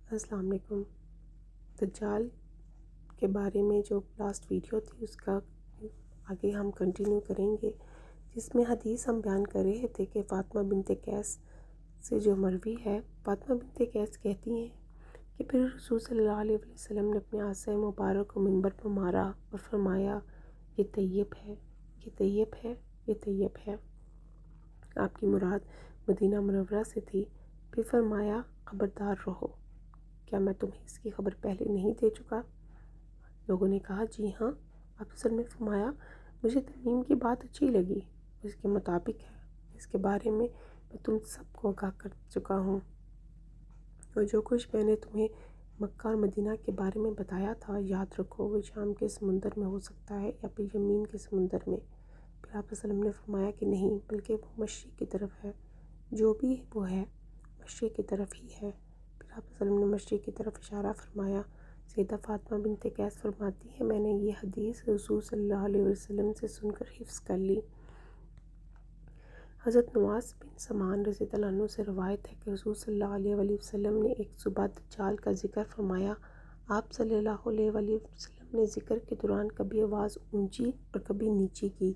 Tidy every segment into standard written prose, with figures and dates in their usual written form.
السلام علیکم۔ دجال کے بارے میں جو لاسٹ ویڈیو تھی اس کا آگے ہم کنٹینیو کریں گے، جس میں حدیث ہم بیان کر رہے تھے کہ فاطمہ بنت قیس سے جو مروی ہے، فاطمہ بنت قیس کہتی ہیں کہ پھر رسول صلی اللہ علیہ وسلم نے اپنے عصا مبارک کو منبر پر مارا اور فرمایا یہ طیب ہے، یہ طیب ہے، یہ طیب ہے۔ آپ کی مراد مدینہ منورہ سے تھی۔ پھر فرمایا خبردار رہو، کیا میں تمہیں اس کی خبر پہلے نہیں دے چکا؟ لوگوں نے کہا جی ہاں۔ آپ اصل میں فرمایا مجھے تمیم کی بات اچھی لگی، اس کے مطابق ہے، اس کے بارے میں تم سب کو آگاہ کر چکا ہوں، اور جو کچھ میں نے تمہیں مکہ اور مدینہ کے بارے میں بتایا تھا یاد رکھو، وہ شام کے سمندر میں ہو سکتا ہے یا پھر یمین کے سمندر میں۔ پھر آپ وسلم نے فرمایا کہ نہیں، بلکہ وہ مشرق کی طرف ہے، جو بھی وہ ہے مشرق کی طرف ہی ہے۔ پھر آپ وسلم نے مشرق کی طرف اشارہ فرمایا۔ سیدہ فاطمہ بنت قیس فرماتی ہیں میں نے یہ حدیث رسول صلی اللہ علیہ وسلم سے سن کر حفظ کر لی۔ حضرت نواس بن سمان رضی اللہ عنہ سے روایت ہے کہ رسول صلی اللہ علیہ وسلم نے ایک صبح دجال کا ذکر فرمایا۔ آپ صلی اللہ علیہ وسلم نے ذکر کے دوران کبھی آواز اونچی اور کبھی نیچی کی،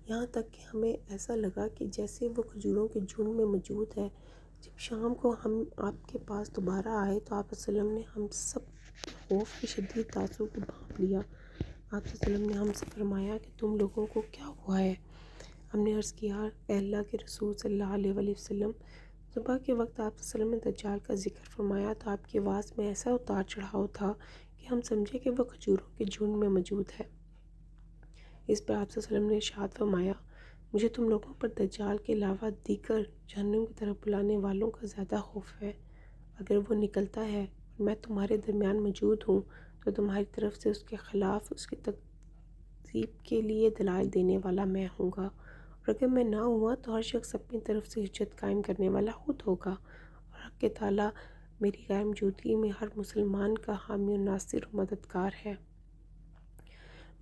یہاں تک کہ ہمیں ایسا لگا کہ جیسے وہ کھجوروں کے جھنڈ میں موجود ہے۔ جب شام کو ہم آپ کے پاس دوبارہ آئے تو آپ وسلم نے ہم سب خوف کی شدید تاثر کو بھانپ لیا۔ آپ وسلم نے ہم سے فرمایا کہ تم لوگوں کو کیا ہوا ہے؟ ہم نے عرض کیا اے اللہ کے رسول صلی اللہ علیہ وسلم، صبح کے وقت آپ وسلم نے دجال کا ذکر فرمایا تو آپ کی آواز میں ایسا اتار چڑھاؤ تھا کہ ہم سمجھے کہ وہ کھجوروں کے جھنڈ میں موجود ہے۔ اس پر آپ وسلم نے ارشاد فرمایا مجھے تم لوگوں پر دجال کے علاوہ دیگر جہنم کی طرف بلانے والوں کا زیادہ خوف ہے۔ اگر وہ نکلتا ہے اور میں تمہارے درمیان موجود ہوں تو تمہاری طرف سے اس کے خلاف اس کی تکذیب کے لیے دلائل دینے والا میں ہوں گا، اور اگر میں نہ ہوا تو ہر شخص اپنی طرف سے حجت قائم کرنے والا خود ہوگا، اور حق کے تعالیٰ میری غیر موجودگی میں ہر مسلمان کا حامی و ناصر و مددگار ہے۔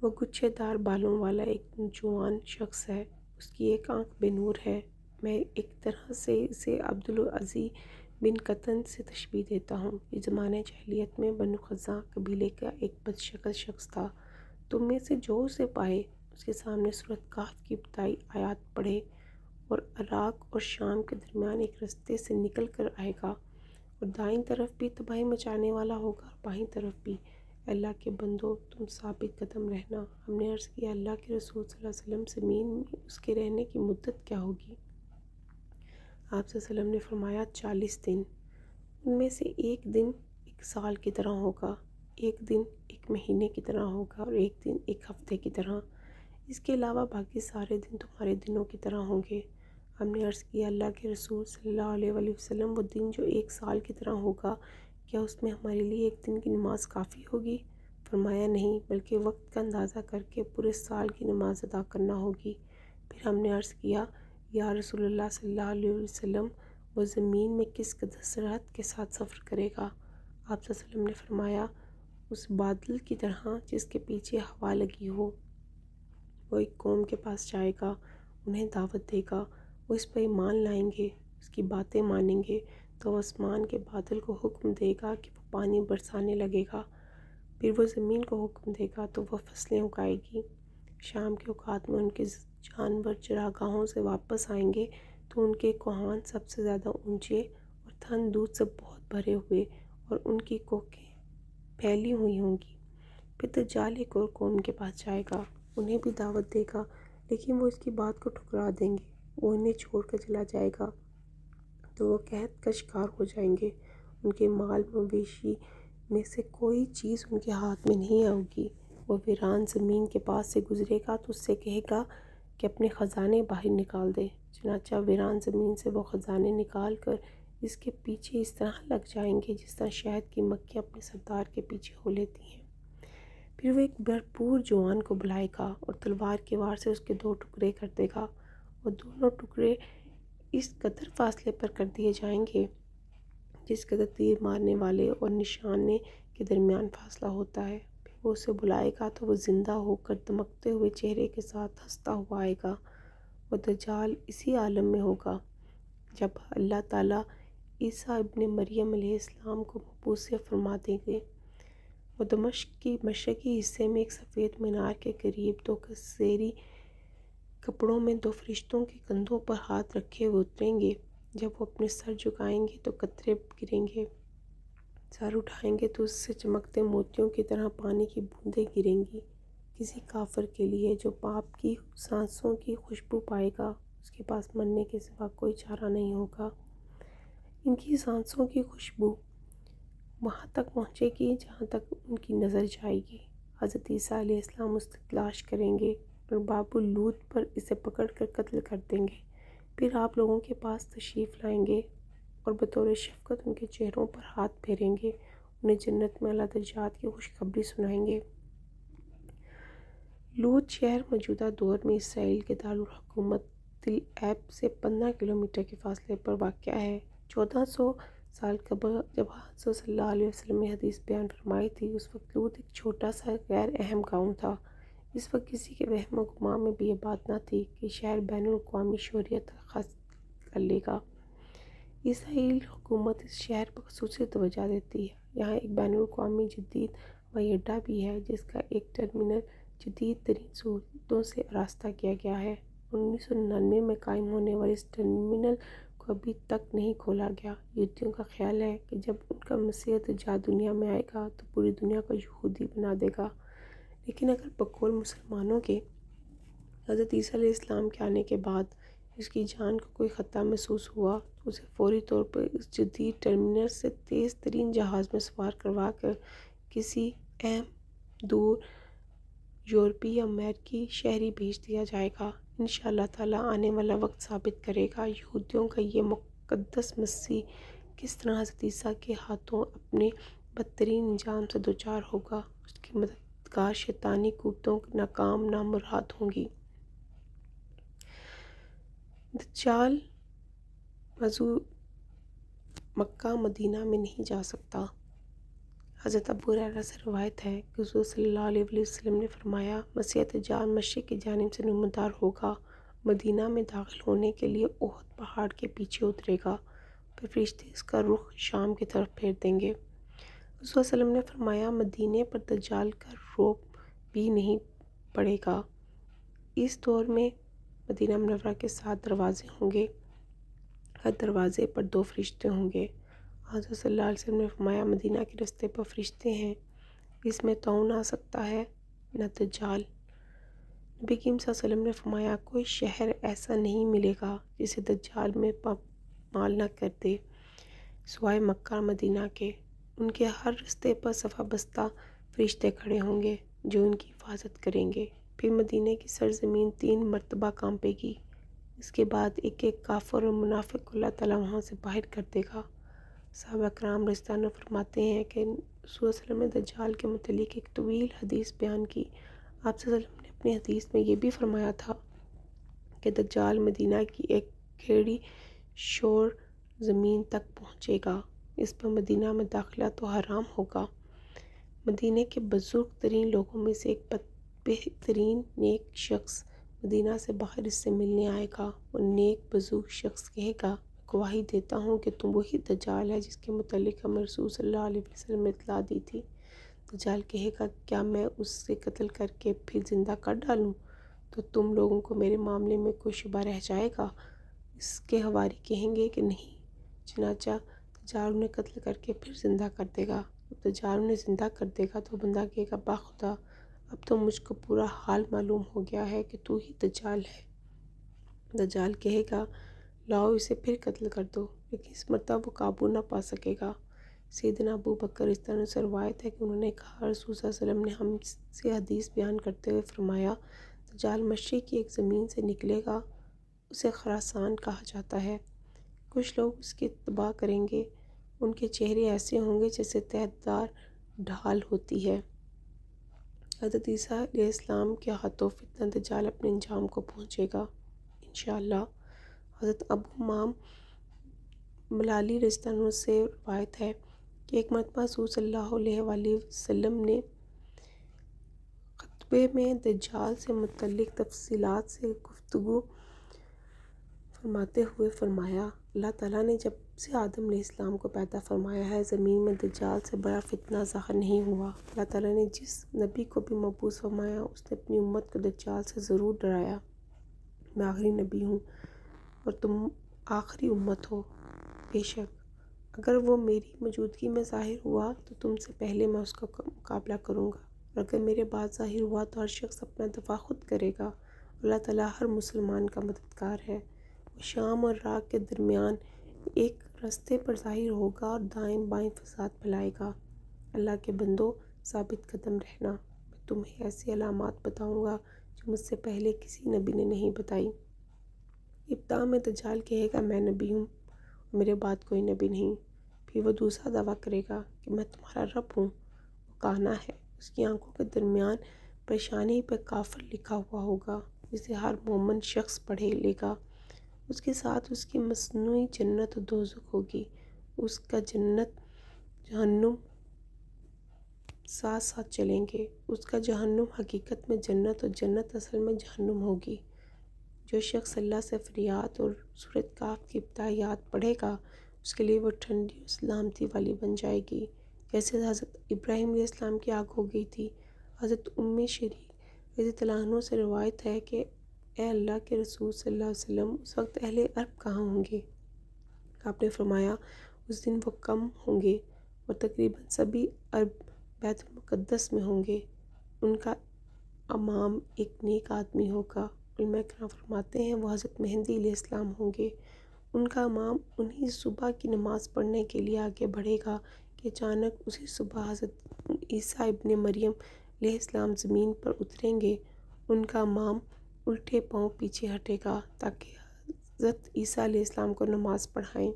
وہ گچھے دار بالوں والا ایک نوجوان شخص ہے، اس کی ایک آنکھ بے نور ہے۔ میں ایک طرح سے اسے عبدالعزی بن قطن سے تشبیہ دیتا ہوں۔ یہ زمانہ جاہلیت میں بنو خزاع قبیلے کا ایک بدشکل شخص تھا۔ تم میں سے جو اسے پائے اس کے سامنے سورۃ کہف کی ابتدائی آیات پڑھے، اور عراق اور شام کے درمیان ایک رستے سے نکل کر آئے گا، اور دائیں طرف بھی تباہی مچانے والا ہوگا اور بائیں طرف بھی۔ اللہ کے بندو تم ثابت قدم رہنا۔ ہم نے عرض کیا اللہ کے رسول صلی اللہ علیہ وسلم زمین میں اس کے رہنے کی مدت کیا ہوگی؟ آپ صلی اللہ علیہ وسلم نے فرمایا 40 دن، ان میں سے ایک دن ایک سال کی طرح ہوگا، ایک دن ایک مہینے کی طرح ہوگا، اور ایک دن ایک ہفتے کی طرح۔ اس کے علاوہ باقی سارے دن تمہارے دنوں کی طرح ہوں گے۔ ہم نے عرض کیا اللہ کے رسول صلی اللہ علیہ وسلم وہ دن جو ایک سال کی طرح ہوگا، کیا اس میں ہمارے لیے ایک دن کی نماز کافی ہوگی؟ فرمایا نہیں، بلکہ وقت کا اندازہ کر کے پورے سال کی نماز ادا کرنا ہوگی۔ پھر ہم نے عرض کیا یا رسول اللہ صلی اللہ علیہ وسلم وہ زمین میں کس قدر سرعت کے ساتھ سفر کرے گا؟ آپ صلی اللہ علیہ وسلم نے فرمایا اس بادل کی طرح جس کے پیچھے ہوا لگی ہو۔ وہ ایک قوم کے پاس جائے گا، انہیں دعوت دے گا، وہ اس پر ایمان لائیں گے، اس کی باتیں مانیں گے تو وہ آسمان کے بادل کو حکم دے گا کہ وہ پانی برسانے لگے گا، پھر وہ زمین کو حکم دے گا تو وہ فصلیں اگائے گی۔ شام کے اوقات میں ان کے جانور چراگاہوں سے واپس آئیں گے تو ان کے کوہان سب سے زیادہ اونچے اور تھن دودھ سے بہت بھرے ہوئے اور ان کی کوکھیں پھیلی ہوئی ہوں گی۔ پھر دجال ایک اور قوم کے پاس جائے گا، انہیں بھی دعوت دے گا، لیکن وہ اس کی بات کو ٹھکرا دیں گے، وہ انہیں چھوڑ کر چلا جائے گا تو وہ قحط کا شکار ہو جائیں گے، ان کے مال مویشی میں سے کوئی چیز ان کے ہاتھ میں نہیں آئے گی۔ وہ ویران زمین کے پاس سے گزرے گا تو اس سے کہے گا کہ اپنے خزانے باہر نکال دے، چنانچہ ویران زمین سے وہ خزانے نکال کر اس کے پیچھے اس طرح لگ جائیں گے جس طرح شہد کی مکھیاں اپنے سردار کے پیچھے ہو لیتی ہیں۔ پھر وہ ایک بھرپور جوان کو بلائے گا اور تلوار کے وار سے اس کے 2 ٹکڑے کر دے گا، اور دونوں ٹکڑے اس قدر فاصلے پر کر دیے جائیں گے جس قدر تیر مارنے والے اور نشانے کے درمیان فاصلہ ہوتا ہے۔ پھر وہ اسے بلائے گا تو وہ زندہ ہو کر دمکتے ہوئے چہرے کے ساتھ ہنستا ہوا آئے گا۔ وہ دجال اسی عالم میں ہوگا جب اللہ تعالیٰ عیسیٰ ابن مریم علیہ السلام کو محبوس سے فرما دیں گے۔ وہ دمشق کی مشرقی حصے میں ایک سفید مینار کے قریب دو زیری کپڑوں میں دو فرشتوں کے کندھوں پر ہاتھ رکھے ہوئے اتریں گے۔ جب وہ اپنے سر جھکائیں گے تو قطرے گریں گے، سر اٹھائیں گے تو اس سے چمکتے موتیوں کی طرح پانی کی بوندیں گریں گی۔ کسی کافر کے لیے جو پاپ کی سانسوں کی خوشبو پائے گا، اس کے پاس مرنے کے سوا کوئی چارہ نہیں ہوگا۔ ان کی سانسوں کی خوشبو وہاں تک پہنچے گی جہاں تک ان کی نظر جائے گی۔ حضرت عیسیٰ علیہ السلام اس سے تلاش کریں گے اور باب اللود پر اسے پکڑ کر قتل کر دیں گے۔ پھر آپ لوگوں کے پاس تشریف لائیں گے اور بطور شفقت ان کے چہروں پر ہاتھ پھیریں گے، انہیں جنت میں اعلیٰ درجات کی خوشخبری سنائیں گے۔ لود شہر موجودہ دور میں اسرائیل کے دارالحکومت تل ایب سے 15 کلومیٹر کے فاصلے پر واقع ہے۔ 1400 سال قبل جب حضرت صلی اللہ علیہ وسلم نے حدیث بیان فرمائی تھی، اس وقت لود ایک چھوٹا سا غیر اہم گاؤں تھا۔ اس وقت کسی کے وہم و گمان میں بھی یہ بات نہ تھی کہ شہر بین الاقوامی شہرت حاصل کر لے گا۔ اسرائیل حکومت اس شہر پر خصوصی توجہ دیتی ہے۔ یہاں ایک بین الاقوامی جدید ہوائی اڈہ بھی ہے جس کا ایک ٹرمینل جدید ترین سہولتوں سے آراستہ کیا گیا ہے۔ 1999 میں قائم ہونے والے اس ٹرمینل کو ابھی تک نہیں کھولا گیا۔ یہودیوں کا خیال ہے کہ جب ان کا مسیح دجال دنیا میں آئے گا تو پوری دنیا کو یہودی بنا دے گا، لیکن اگر بقول مسلمانوں کے حضرت عیسیٰ علیہ السلام کے آنے کے بعد اس کی جان کو کوئی خطرہ محسوس ہوا تو اسے فوری طور پر اس جدید ٹرمینل سے تیز ترین جہاز میں سوار کروا کر کسی اہم دور یورپی یا امریکی شہری بھیج دیا جائے گا۔ انشاءاللہ تعالیٰ آنے والا وقت ثابت کرے گا یہودیوں کا یہ مقدس مسیح کس طرح حضرت عیسیٰ کے ہاتھوں اپنے بدترین انجام سے دوچار ہوگا۔ اس کی مددگار شیطانی قوتوں ناکام نامراد ہوں گی۔ دجال حضور مکہ مدینہ میں نہیں جا سکتا۔ حضرت ابو ہریرہ سے روایت ہے کہ حضور صلی اللہ علیہ وسلم نے فرمایا، مسیح دجال مشرق کی جانب سے نمودار ہوگا، مدینہ میں داخل ہونے کے لیے احد پہاڑ کے پیچھے اترے گا، پھر فرشتے اس کا رخ شام کی طرف پھیر دیں گے۔ حضور صلی اللہ علیہ وسلم نے فرمایا، مدینے پر دجال کا رعب بھی نہیں پڑے گا۔ اس دور میں مدینہ منورہ کے 7 دروازے ہوں گے، ہر دروازے پر 2 فرشتے ہوں گے۔ حضرت صلی اللہ علیہ وسلم نے فرمایا، مدینہ کے رستے پر فرشتے ہیں، اس میں طاعون آ سکتا ہے نہ دجال۔ نبی کریم صلی اللہ علیہ وسلم نے فرمایا، کوئی شہر ایسا نہیں ملے گا جسے دجال میں پامال نہ کر دے سوائے مکہ اور مدینہ کے۔ ان کے ہر رستے پر صفا بستہ فرشتے کھڑے ہوں گے جو ان کی حفاظت کریں گے۔ پھر مدینہ کی سرزمین 3 مرتبہ کانپے گی، اس کے بعد ایک ایک کافر اور منافق کو اللہ تعالیٰ وہاں سے باہر کر دے گا۔ صحابہ کرام رضی اللہ عنہم فرماتے ہیں کہ رسول صلی اللہ علیہ وسلم نے دجال کے متعلق ایک طویل حدیث بیان کی۔ آپ صلی اللہ علیہ وسلم نے اپنی حدیث میں یہ بھی فرمایا تھا کہ دجال مدینہ کی ایک کھیڑی شور زمین تک پہنچے گا، اس پر مدینہ میں داخلہ تو حرام ہوگا۔ مدینہ کے بزرگ ترین لوگوں میں سے ایک بہترین نیک شخص مدینہ سے باہر اس سے ملنے آئے گا۔ وہ نیک بزرگ شخص کہے گا، گواہی دیتا ہوں کہ تم وہی دجال ہے جس کے متعلق ہمیں رسول صلی اللہ علیہ وسلم نے اطلاع دی تھی۔ دجال کہے گا، کیا میں اس سے قتل کر کے پھر زندہ کر ڈالوں تو تم لوگوں کو میرے معاملے میں کوئی شبہ رہ جائے گا؟ اس کے حواری کہیں گے کہ نہیں۔ چنانچہ دجال انہیں قتل کر کے پھر زندہ کر دے گا۔ جب دجال انہیں زندہ کر دے گا تو بندہ کہے گا، باخدا اب تو مجھ کو پورا حال معلوم ہو گیا ہے کہ تو ہی دجال ہے۔ دجال کہے گا، لاؤ اسے پھر قتل کر دو، لیکن اس مرتبہ وہ قابو نہ پا سکے گا۔ سیدنا ابو بکر رضی اللہ عنہ سے روایت ہے کہ انہوں نے کہا، رسول صلی اللہ علیہ وسلم نے ہم سے حدیث بیان کرتے ہوئے فرمایا، دجال مشرق کی ایک زمین سے نکلے گا، اسے خراسان کہا جاتا ہے۔ کچھ لوگ اس کی اتباع کریں گے، ان کے چہرے ایسے ہوں گے جیسے تہدار ڈھال ہوتی ہے۔ حضرت عیسیٰ علیہ السلام کے ہاتھوں فتنہ دجال اپنے انجام کو پہنچے گا انشاءاللہ۔ حضرت ابو امام ملالی رضی اللہ عنہ سے روایت ہے کہ ایک مرتبہ رسول صلی اللہ علیہ وآلہ وسلم نے خطبے میں دجال سے متعلق تفصیلات سے گفتگو فرماتے ہوئے فرمایا، اللہ تعالیٰ نے جب سے آدم علیہ السلام کو پیدا فرمایا ہے، زمین میں دجال سے بڑا فتنہ ظاہر نہیں ہوا۔ اللہ تعالیٰ نے جس نبی کو بھی مبعوث فرمایا اس نے اپنی امت کو دجال سے ضرور ڈرایا۔ میں آخری نبی ہوں اور تم آخری امت ہو۔ بے شک اگر وہ میری موجودگی میں ظاہر ہوا تو تم سے پہلے میں اس کا مقابلہ کروں گا، اور اگر میرے بعد ظاہر ہوا تو ہر شخص اپنا دفاع خود کرے گا۔ اللہ تعالیٰ ہر مسلمان کا مددگار ہے۔ وہ شام اور رات کے درمیان ایک رستے پر ظاہر ہوگا اور دائیں بائیں فساد پھیلائے گا۔ اللہ کے بندو ثابت قدم رہنا، میں تمہیں ایسی علامات بتاؤں گا جو مجھ سے پہلے کسی نبی نے نہیں بتائی۔ ابتدا میں دجال کہے گا میں نبی ہوں اور میرے بعد کوئی نبی نہیں، پھر وہ دوسرا دعویٰ کرے گا کہ میں تمہارا رب ہوں۔ وہ کانا ہے، اس کی آنکھوں کے درمیان پریشانی پہ کافر لکھا ہوا ہوگا جسے ہر مومن شخص پڑھے لے گا۔ اس کے ساتھ اس کی مصنوعی جنت و دوزخ ہوگی، اس کا جنت جہنم ساتھ ساتھ چلیں گے۔ اس کا جہنم حقیقت میں جنت اور جنت اصل میں جہنم ہوگی۔ جو شخص اللہ سے فریاد اور سورۃ کہف کی ابتدائیات پڑھے گا اس کے لیے وہ ٹھنڈی اور سلامتی والی بن جائے گی، جیسے حضرت ابراہیم علیہ السلام کی آگ ہو گئی تھی۔ حضرت شریک رضی اللہ عنہ سے روایت ہے کہ اے اللہ کے رسول صلی اللہ علیہ وسلم، اس وقت اہل عرب کہاں ہوں گے؟ آپ نے فرمایا اس دن وہ کم ہوں گے اور تقریباً سبھی عرب بیت المقدس میں ہوں گے۔ ان کا امام ایک نیک آدمی ہوگا۔ علماء کرام فرماتے ہیں وہ حضرت مہدی علیہ السلام ہوں گے۔ ان کا امام انہی صبح کی نماز پڑھنے کے لیے آگے بڑھے گا کہ اچانک اسی صبح حضرت عیسیٰ ابن مریم علیہ السلام زمین پر اتریں گے۔ ان کا امام الٹے پاؤں پیچھے ہٹے گا تاکہ حضرت عیسیٰ علیہ السلام کو نماز پڑھائیں،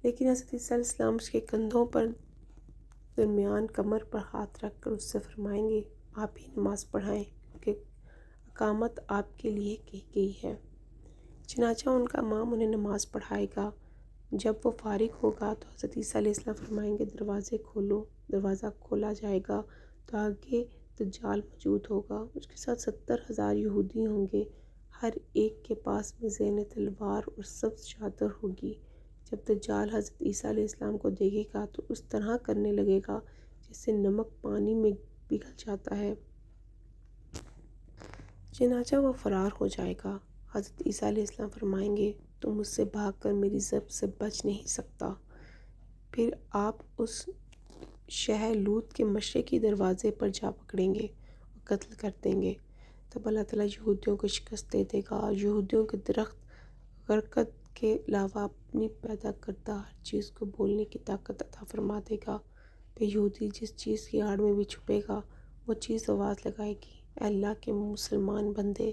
لیکن حضرت عیسیٰ علیہ السلام اس کے کندھوں پر درمیان کمر پر ہاتھ رکھ کر اس سے فرمائیں گے آپ ہی نماز پڑھائیں کیونکہ اقامت آپ کے لیے کی گئی ہے۔ چنانچہ ان کا امام انہیں نماز پڑھائے گا۔ جب وہ فارغ ہوگا تو حضرت عیسیٰ علیہ السلام فرمائیں گے دروازے کھولو۔ دروازہ کھولا جائے گا تو آگے دجال موجود ہوگا، اس کے ساتھ 70,000 یہودی ہوں گے، ہر ایک کے پاس میں زین تلوار اور سبز چادر ہوگی۔ جب دجال حضرت عیسیٰ علیہ السلام کو دیکھے گا تو اس طرح کرنے لگے گا جیسے نمک پانی میں پگھل جاتا ہے، چنانچہ وہ فرار ہو جائے گا۔ حضرت عیسیٰ علیہ السلام فرمائیں گے تم مجھ سے بھاگ کر میری ضرب سے بچ نہیں سکتا۔ پھر آپ اس شہر لوط کے مشرقی دروازے پر جا پکڑیں گے اور قتل کر دیں گے۔ تب اللہ تعالیٰ یہودیوں کو شکست دے دے گا اور یہودیوں کے درخت غرقد کے علاوہ اپنی پیدا کردہ ہر چیز کو بولنے کی طاقت عطا فرما دے گا۔ پھر یہودی جس چیز کی آڑ میں بھی چھپے گا وہ چیز آواز لگائے گی اے اللہ کے مسلمان بندے،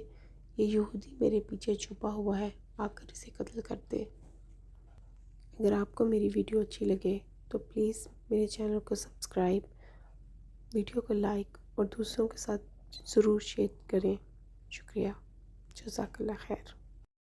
یہ یہودی میرے پیچھے چھپا ہوا ہے، آ کر اسے قتل کر دے۔ اگر آپ کو میری ویڈیو اچھی لگے تو پلیز میرے چینل کو سبسکرائب، ویڈیو کو لائک اور دوسروں کے ساتھ ضرور شیئر کریں۔ شکریہ، جزاک اللہ خیر۔